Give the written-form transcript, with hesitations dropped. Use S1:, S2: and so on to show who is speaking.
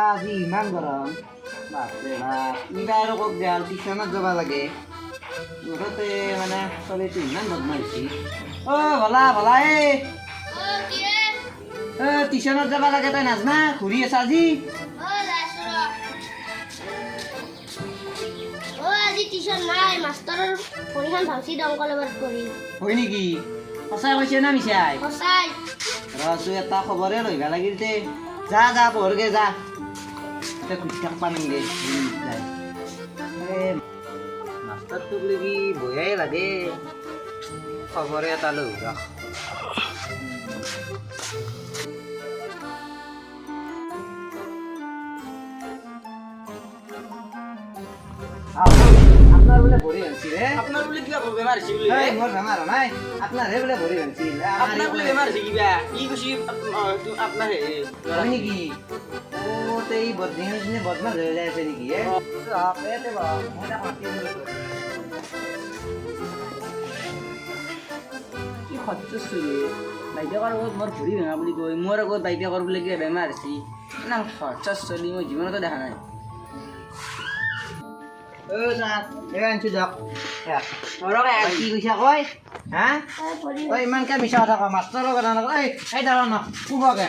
S1: আজি ইমান গৰম বাপৰে বাপ ইবাৰ আৰু ক'ত গেল টিউশ্যনত যাব লাগে মুঠতে মানে চলিটো ইমান বদমাইছি ভলা ভলা টিউশ্যনত যাব লাগে তই নাজনা ঘূৰি আছা আজি
S2: আজি টিউশ্যন নাই মাষ্টৰৰ পৰীক্ষা ভালছি দংকলবাৰত কৰি
S1: হয় নেকি সঁচাই কৈছে না মিছাই
S2: সঁচাই
S1: ৰচো এটা খবৰে লইব লাগিল দে যা যা পঢ়গে যা এতিয়া খুঁজ থাকবা নালগে মাষ্টাৰটোক লাগি বয়াই লাগে খবৰে এটা লৈ ৰাখ আপনার বলে ভরি আনছি রে
S3: আপনার বলে কিবা বেমার আছে বলে
S1: এই মোর বেমার নাই আপনার হে বলে ভরি আনছি
S3: আপনার বলে বেমার আছে কিবা ই খুশি আপনার হে
S1: হয় নাকি ও তো এই বদমাইশ বদমাশ হয়ে যাচ্ছে নাকি এতে বা মোটা পাতি
S3: কি খচ্চস রে বাইতে কর মোর ভরি বেমা বলি কই মোর আগত বাইতে কর বলে কিবা বেমার আছে না খচ্চস চলি মই জীবনত দেখা নাই
S1: স্যার এখান আনছি যাক কি কৈছা কয় হা তই ইমানকে মিছা কথা কয় মাষ্টৰৰ কথা নকয় এই দাঁড়া ন কুবকে